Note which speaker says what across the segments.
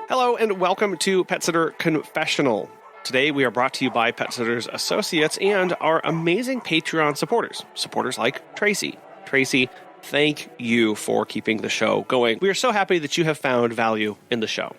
Speaker 1: Hello and welcome to Pet Sitter Confessional. Today we are brought to you by Pet Sitters Associates and our amazing Patreon supporters like Tracy. Tracy, thank you for keeping the show going. We are so happy that you have found value in the show.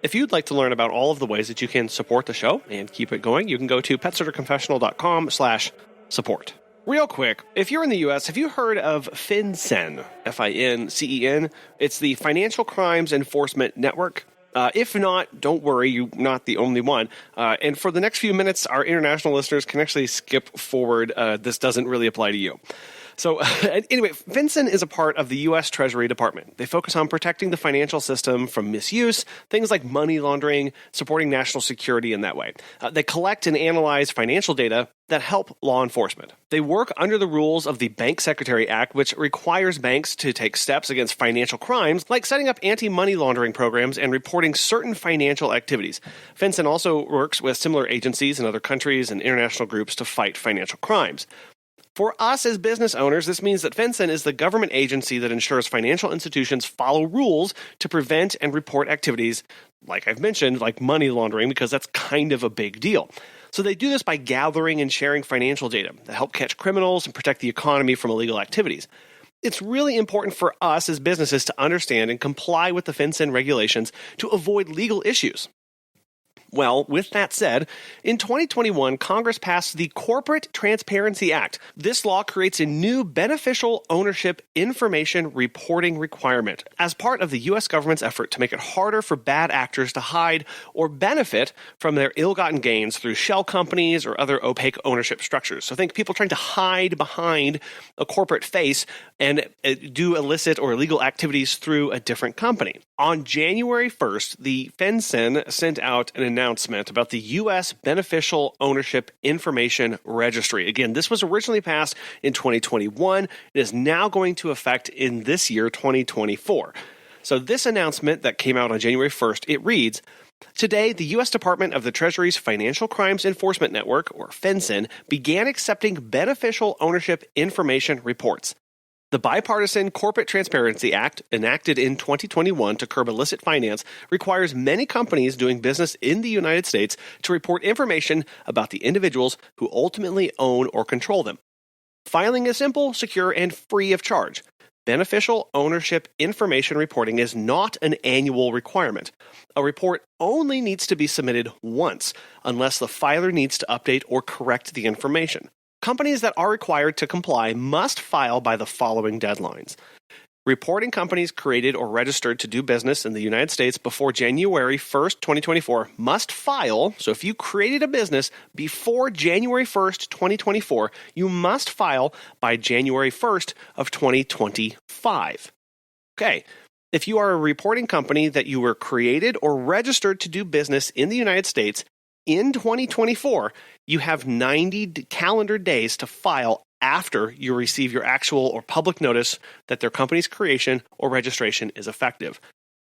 Speaker 1: If you'd like to learn about all of the ways that you can support the show and keep it going, you can go to petsitterconfessional.com/support. Real quick, if you're in the U.S., have you heard of FinCEN, F-I-N-C-E-N? It's the Financial Crimes Enforcement Network. If not, don't worry, you're not the only one. And for the next few minutes, our international listeners can actually skip forward. This doesn't really apply to you. So anyway, FinCEN is a part of the U.S. Treasury Department. They focus on protecting the financial system from misuse, things like money laundering, supporting national security in that way. They collect and analyze financial data that help law enforcement. They work under the rules of the Bank Secretary Act, which requires banks to take steps against financial crimes, like setting up anti-money laundering programs and reporting certain financial activities. FinCEN also works with similar agencies in other countries and international groups to fight financial crimes. For us as business owners, this means that FinCEN is the government agency that ensures financial institutions follow rules to prevent and report activities, like I've mentioned, like money laundering, because that's kind of a big deal. So they do this by gathering and sharing financial data that help catch criminals and protect the economy from illegal activities. It's really important for us as businesses to understand and comply with the FinCEN regulations to avoid legal issues. Well, with that said, in 2021, Congress passed the Corporate Transparency Act. This law creates a new beneficial ownership information reporting requirement as part of the U.S. government's effort to make it harder for bad actors to hide or benefit from their ill-gotten gains through shell companies or other opaque ownership structures. So think people trying to hide behind a corporate face and do illicit or illegal activities through a different company. On January 1st, the FinCEN sent out an announcement about the U.S. Beneficial Ownership Information Registry. Again, this was originally passed in 2021. It is now going to affect in this year, 2024. So this announcement that came out on January 1st, it reads, "Today, the U.S. Department of the Treasury's Financial Crimes Enforcement Network, or FinCEN, began accepting beneficial ownership information reports. The Bipartisan Corporate Transparency Act, enacted in 2021 to curb illicit finance, requires many companies doing business in the United States to report information about the individuals who ultimately own or control them. Filing is simple, secure, and free of charge. Beneficial ownership information reporting is not an annual requirement. A report only needs to be submitted once, unless the filer needs to update or correct the information. Companies that are required to comply must file by the following deadlines. Reporting companies created or registered to do business in the United States before January 1st, 2024 must file. So if you created a business before January 1st, 2024, you must file by January 1st of 2025. Okay. If you are a reporting company that you were created or registered to do business in the United States in 2024, you have 90 calendar days to file after you receive your actual or public notice that their company's creation or registration is effective.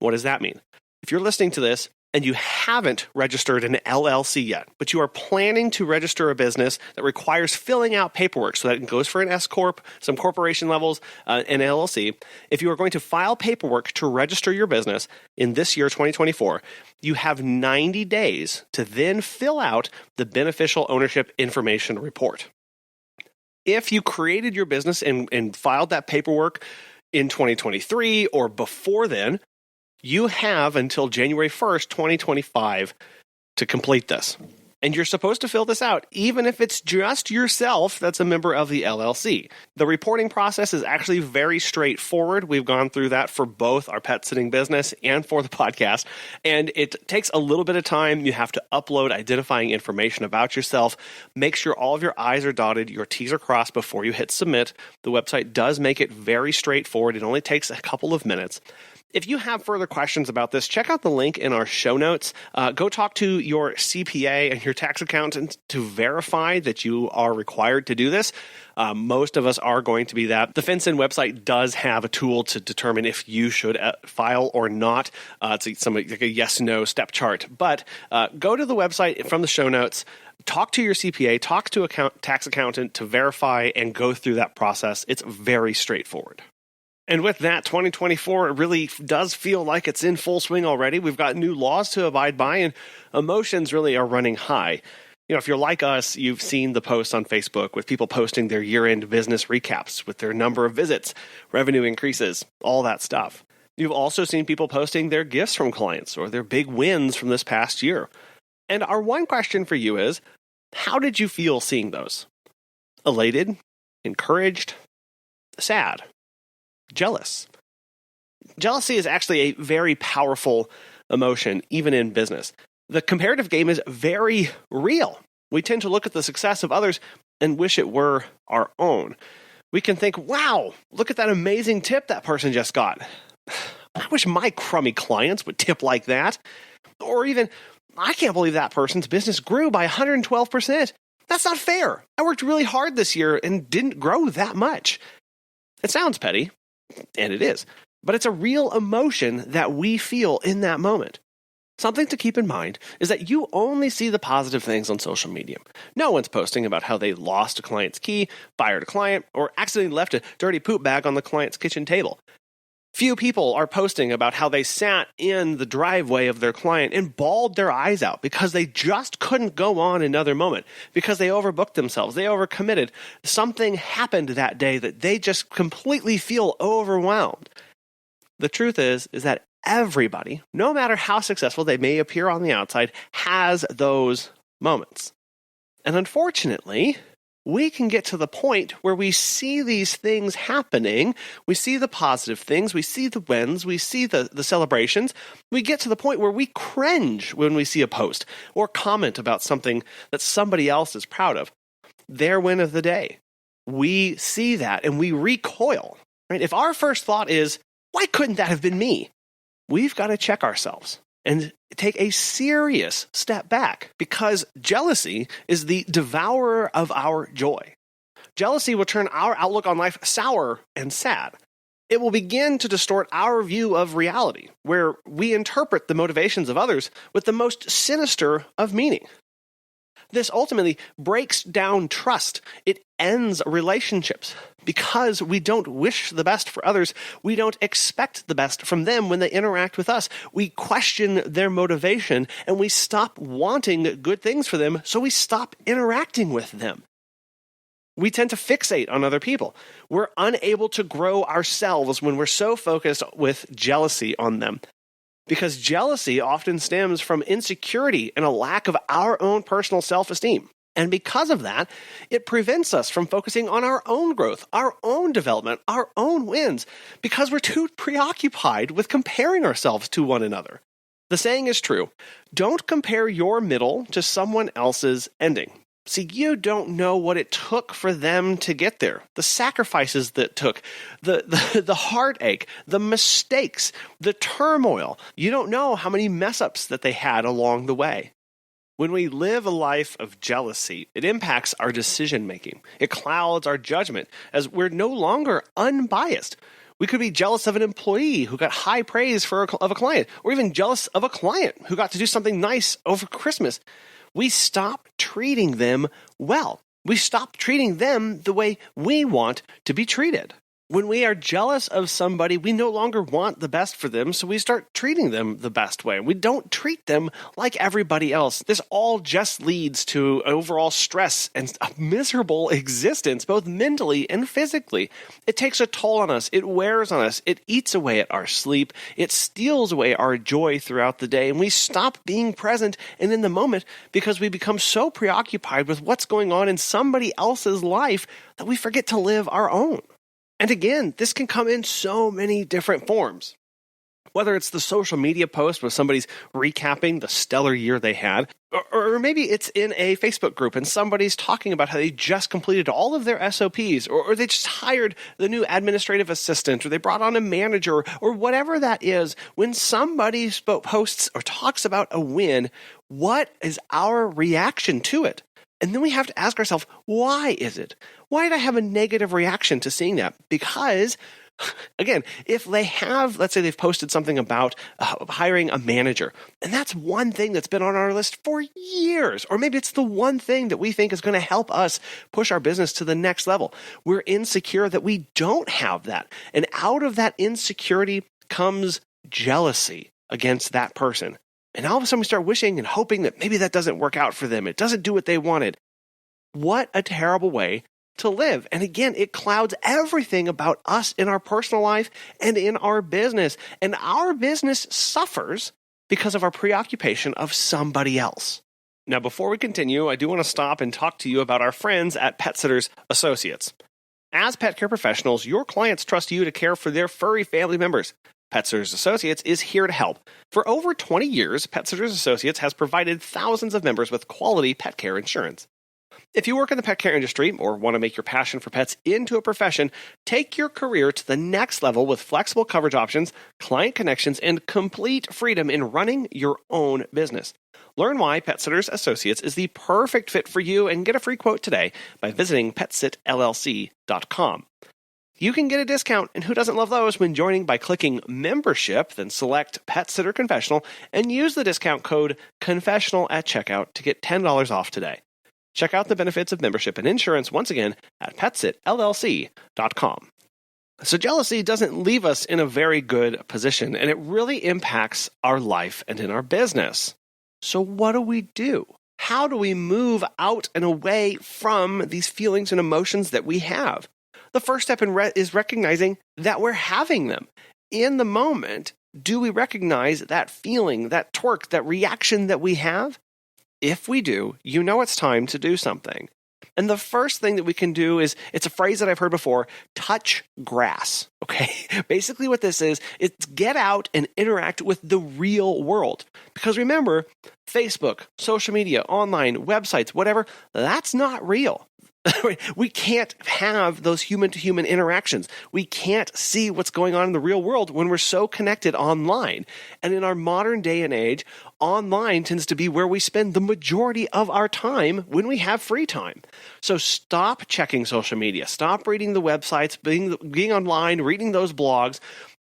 Speaker 1: What does that mean? If you're listening to this and you haven't registered an LLC yet, but you are planning to register a business that requires filling out paperwork, so that it goes for an S-Corp, some corporation levels, an LLC. If you are going to file paperwork to register your business in this year, 2024, you have 90 days to then fill out the Beneficial Ownership Information Report. If you created your business and filed that paperwork in 2023 or before then, you have until January 1st, 2025 to complete this. And you're supposed to fill this out, even if it's just yourself that's a member of the LLC. The reporting process is actually very straightforward. We've gone through that for both our pet sitting business and for the podcast. And it takes a little bit of time. You have to upload identifying information about yourself. Make sure all of your I's are dotted, your T's are crossed before you hit submit. The website does make it very straightforward. It only takes a couple of minutes. If you have further questions about this, check out the link in our show notes. Go talk to your CPA and your tax accountant to verify that you are required to do this. Most of us are going to be that. The FinCEN website does have a tool to determine if you should file or not. It's like a yes-no step chart. But go to the website from the show notes. Talk to your CPA, talk to a tax accountant to verify and go through that process. It's very straightforward. And with that, 2024 really does feel like it's in full swing already. We've got new laws to abide by, and emotions really are running high. If you're like us, you've seen the posts on Facebook with people posting their year-end business recaps with their number of visits, revenue increases, all that stuff. You've also seen people posting their gifts from clients or their big wins from this past year. And our one question for you is, how did you feel seeing those? Elated? Encouraged? Sad? Jealous? Jealousy is actually a very powerful emotion, even in business. The comparative game is very real. We tend to look at the success of others and wish it were our own. We can think, wow, look at that amazing tip that person just got. I wish my crummy clients would tip like that. Or even, I can't believe that person's business grew by 112%. That's not fair. I worked really hard this year and didn't grow that much. It sounds petty, and it is, but it's a real emotion that we feel in that moment. Something to keep in mind is that you only see the positive things on social media. No one's posting about how they lost a client's key, fired a client, or accidentally left a dirty poop bag on the client's kitchen table. Few people are posting about how they sat in the driveway of their client and bawled their eyes out because they just couldn't go on another moment, because they overbooked themselves, they overcommitted. Something happened that day that they just completely feel overwhelmed. The truth is that everybody, no matter how successful they may appear on the outside, has those moments. And unfortunately, we can get to the point where we see these things happening. We see the positive things. We see the wins. We see the celebrations. We get to the point where we cringe when we see a post or comment about something that somebody else is proud of. Their win of the day. We see that and we recoil. Right? If our first thought is, why couldn't that have been me? We've got to check ourselves and take a serious step back, because jealousy is the devourer of our joy. Jealousy will turn our outlook on life sour and sad. It will begin to distort our view of reality, where we interpret the motivations of others with the most sinister of meaning. This ultimately breaks down trust. It ends relationships because we don't wish the best for others. We don't expect the best from them when they interact with us. We question their motivation and we stop wanting good things for them, so we stop interacting with them. We tend to fixate on other people. We're unable to grow ourselves when we're so focused with jealousy on them. Because jealousy often stems from insecurity and a lack of our own personal self-esteem. And because of that, it prevents us from focusing on our own growth, our own development, our own wins, because we're too preoccupied with comparing ourselves to one another. The saying is true: don't compare your middle to someone else's ending. See, you don't know what it took for them to get there, the sacrifices that took, the heartache, the mistakes, the turmoil. You don't know how many mess-ups that they had along the way. When we live a life of jealousy, it impacts our decision-making. It clouds our judgment as we're no longer unbiased. We could be jealous of an employee who got high praise of a client, or even jealous of a client who got to do something nice over Christmas. We stop treating them well. We stop treating them the way we want to be treated. When we are jealous of somebody, we no longer want the best for them, so we start treating them the best way. We don't treat them like everybody else. This all just leads to overall stress and a miserable existence, both mentally and physically. It takes a toll on us. It wears on us. It eats away at our sleep. It steals away our joy throughout the day, and we stop being present and in the moment because we become so preoccupied with what's going on in somebody else's life that we forget to live our own. And again, this can come in so many different forms. Whether it's the social media post where somebody's recapping the stellar year they had, or maybe it's in a Facebook group and somebody's talking about how they just completed all of their SOPs, or they just hired the new administrative assistant, or they brought on a manager, or whatever that is. When somebody posts or talks about a win, what is our reaction to it? And then we have to ask ourselves, why is it? Why did I have a negative reaction to seeing that? Because Again, if they have, let's say they've posted something about hiring a manager, and that's one thing that's been on our list for years, or maybe it's the one thing that we think is going to help us push our business to the next level. We're insecure that we don't have that. And out of that insecurity comes jealousy against that person. And all of a sudden we start wishing and hoping that maybe that doesn't work out for them. It doesn't do what they wanted. What a terrible way to live. And again, it clouds everything about us in our personal life and in our business. And our business suffers because of our preoccupation of somebody else. Now, before we continue, I do want to stop and talk to you about our friends at Pet Sitters Associates. As pet care professionals, your clients trust you to care for their furry family members. Pet Sitters Associates is here to help. For over 20 years, Pet Sitters Associates has provided thousands of members with quality pet care insurance. If you work in the pet care industry or want to make your passion for pets into a profession, take your career to the next level with flexible coverage options, client connections, and complete freedom in running your own business. Learn why Pet Sitters Associates is the perfect fit for you and get a free quote today by visiting PetSitLLC.com. You can get a discount, and who doesn't love those, when joining by clicking Membership, then select Pet Sitter Confessional and use the discount code Confessional at checkout to get $10 off today. Check out the benefits of membership and insurance once again at PetSitLLC.com. So jealousy doesn't leave us in a very good position, and it really impacts our life and in our business. So what do? How do we move out and away from these feelings and emotions that we have? The first step is recognizing that we're having them. In the moment, do we recognize that feeling, that torque, that reaction that we have? If we do, you know it's time to do something. And the first thing that we can do is, it's a phrase that I've heard before, touch grass, okay? Basically what this is, it's get out and interact with the real world. Because remember, Facebook, social media, online, websites, whatever, that's not real. We can't have those human-to-human interactions. We can't see what's going on in the real world when we're so connected online. And in our modern day and age, online tends to be where we spend the majority of our time when we have free time. So stop checking social media. Stop reading the websites, being online, reading those blogs.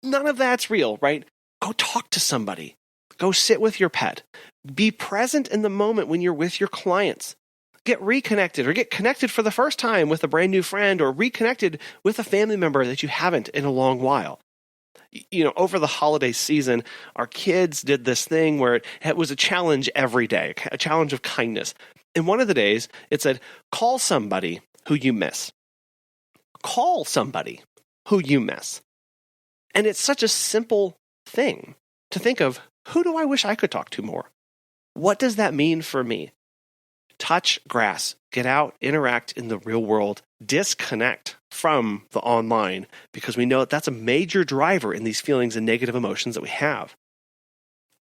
Speaker 1: None of that's real, right? Go talk to somebody. Go sit with your pet. Be present in the moment when you're with your clients. Get reconnected or get connected for the first time with a brand new friend, or reconnected with a family member that you haven't in a long while. Over the holiday season, our kids did this thing where it was a challenge every day, a challenge of kindness. And one of the days it said, call somebody who you miss. Call somebody who you miss. And it's such a simple thing to think of, who do I wish I could talk to more? What does that mean for me? Touch grass, get out, interact in the real world, disconnect from the online, because we know that that's a major driver in these feelings and negative emotions that we have.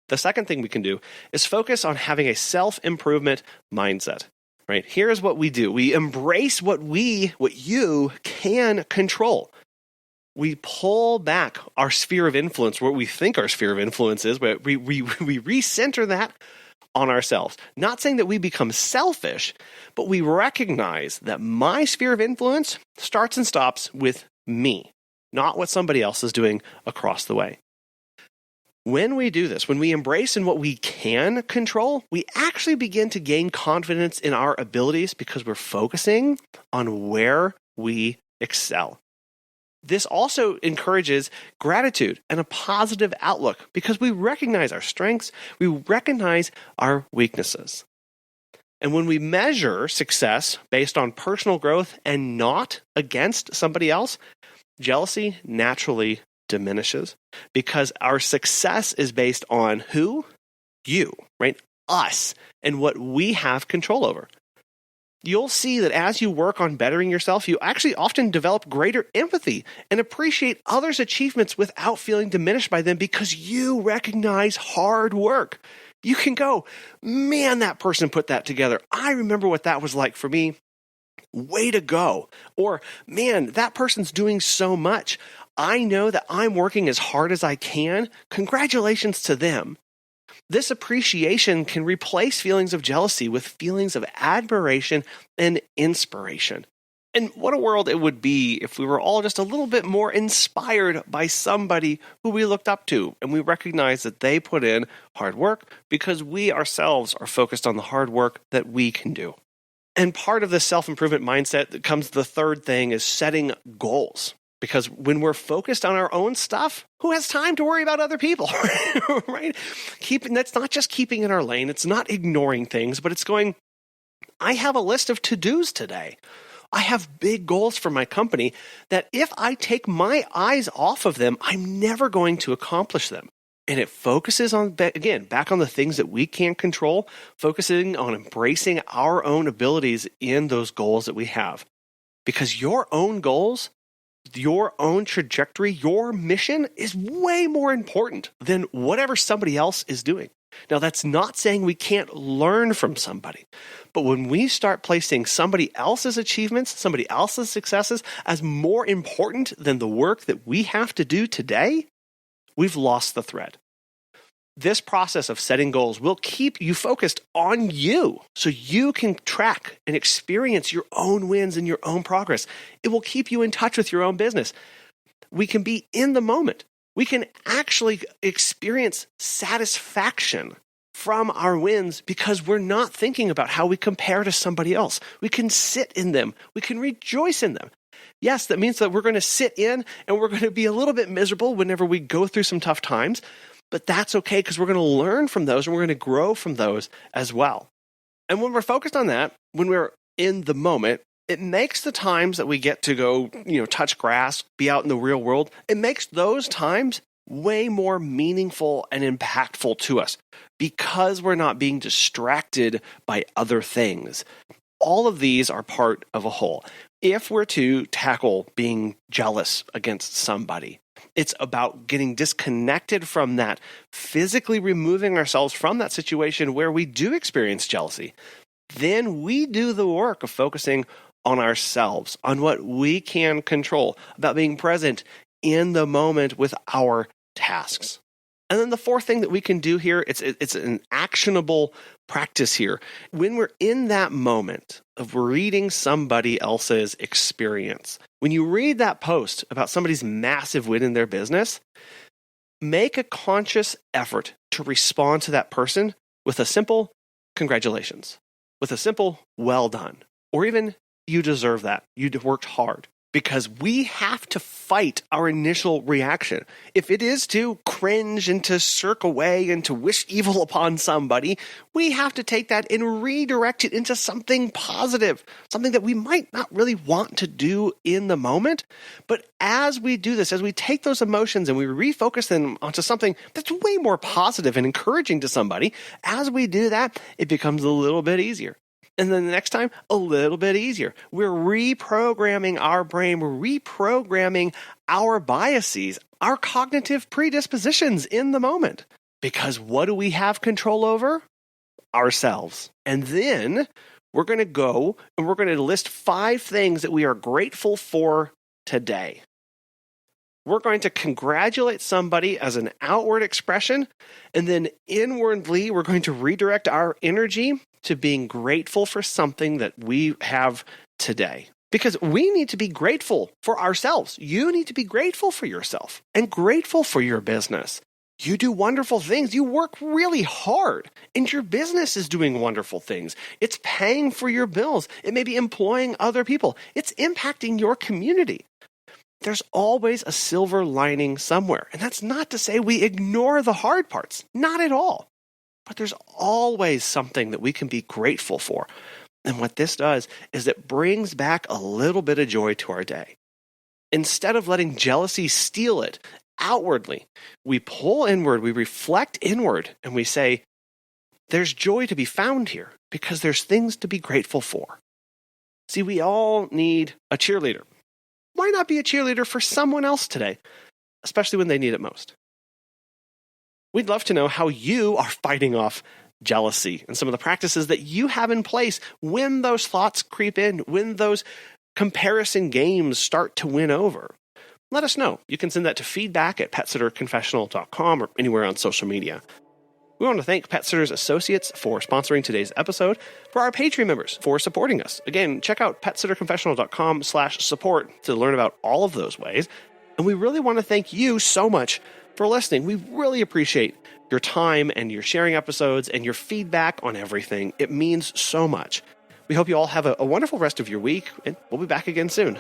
Speaker 1: The second thing we can do is focus on having a self-improvement mindset, right? Here's what we do. We embrace what you can control. We pull back our sphere of influence, what we think our sphere of influence is, but we recenter that on ourselves. Not saying that we become selfish, but we recognize that my sphere of influence starts and stops with me, not what somebody else is doing across the way. When we do this, when we embrace in what we can control, we actually begin to gain confidence in our abilities because we're focusing on where we excel. This also encourages gratitude and a positive outlook because we recognize our strengths, we recognize our weaknesses. And when we measure success based on personal growth and not against somebody else, jealousy naturally diminishes because our success is based on who? You, right? Us, and what we have control over. You'll see that as you work on bettering yourself, you actually often develop greater empathy and appreciate others' achievements without feeling diminished by them because you recognize hard work. You can go, man, that person put that together. I remember what that was like for me. Way to go. Or, man, that person's doing so much. I know that I'm working as hard as I can. Congratulations to them. This appreciation can replace feelings of jealousy with feelings of admiration and inspiration. And what a world it would be if we were all just a little bit more inspired by somebody who we looked up to and we recognize that they put in hard work because we ourselves are focused on the hard work that we can do. And part of the self-improvement mindset that comes the third thing is setting goals. Because when we're focused on our own stuff, who has time to worry about other people, right? That's not just keeping in our lane. It's not ignoring things, but it's going, I have a list of to-dos today. I have big goals for my company that if I take my eyes off of them, I'm never going to accomplish them. And it focuses on, again, back on the things that we can't control, focusing on embracing our own abilities in those goals that we have. Because your own goals, your own trajectory, your mission is way more important than whatever somebody else is doing. Now, that's not saying we can't learn from somebody, but when we start placing somebody else's achievements, somebody else's successes as more important than the work that we have to do today, we've lost the thread. This process of setting goals will keep you focused on you so you can track and experience your own wins and your own progress. It will keep you in touch with your own business. We can be in the moment. We can actually experience satisfaction from our wins because we're not thinking about how we compare to somebody else. We can sit in them. We can rejoice in them. Yes, that means that we're going to sit in and we're going to be a little bit miserable whenever we go through some tough times, but that's okay because we're going to learn from those and we're going to grow from those as well. And when we're focused on that, when we're in the moment, it makes the times that we get to go, touch grass, be out in the real world, it makes those times way more meaningful and impactful to us because we're not being distracted by other things. All of these are part of a whole. If we're to tackle being jealous against somebody, it's about getting disconnected from that, physically removing ourselves from that situation where we do experience jealousy. Then we do the work of focusing on ourselves, on what we can control, about being present in the moment with our tasks. And then the fourth thing that we can do here, it's an actionable practice here. When we're in that moment of reading somebody else's experience, when you read that post about somebody's massive win in their business, make a conscious effort to respond to that person with a simple congratulations, with a simple well done, or even you deserve that. You worked hard. Because we have to fight our initial reaction. If it is to cringe and to shirk away and to wish evil upon somebody, we have to take that and redirect it into something positive, something that we might not really want to do in the moment. But as we do this, as we take those emotions and we refocus them onto something that's way more positive and encouraging to somebody, as we do that, it becomes a little bit easier. And then the next time, a little bit easier. We're reprogramming our brain. We're reprogramming our biases, our cognitive predispositions in the moment. Because what do we have control over? Ourselves. And then we're going to go and we're going to list 5 things that we are grateful for today. We're going to congratulate somebody as an outward expression, and then inwardly, we're going to redirect our energy to being grateful for something that we have today. Because we need to be grateful for ourselves. You need to be grateful for yourself and grateful for your business. You do wonderful things. You work really hard, and your business is doing wonderful things. It's paying for your bills. It may be employing other people. It's impacting your community. There's always a silver lining somewhere. And that's not to say we ignore the hard parts. Not at all. But there's always something that we can be grateful for. And what this does is it brings back a little bit of joy to our day. Instead of letting jealousy steal it outwardly, we pull inward, we reflect inward, and we say, there's joy to be found here because there's things to be grateful for. See, we all need a cheerleader. Why not be a cheerleader for someone else today, especially when they need it most? We'd love to know how you are fighting off jealousy and some of the practices that you have in place when those thoughts creep in, when those comparison games start to win over. Let us know. You can send that to feedback@petsitterconfessional.com or anywhere on social media. We want to thank Pet Sitters Associates for sponsoring today's episode, for our Patreon members for supporting us. Again, check out PetSitterConfessional.com/support to learn about all of those ways. And we really want to thank you so much for listening. We really appreciate your time and your sharing episodes and your feedback on everything. It means so much. We hope you all have a wonderful rest of your week, and we'll be back again soon.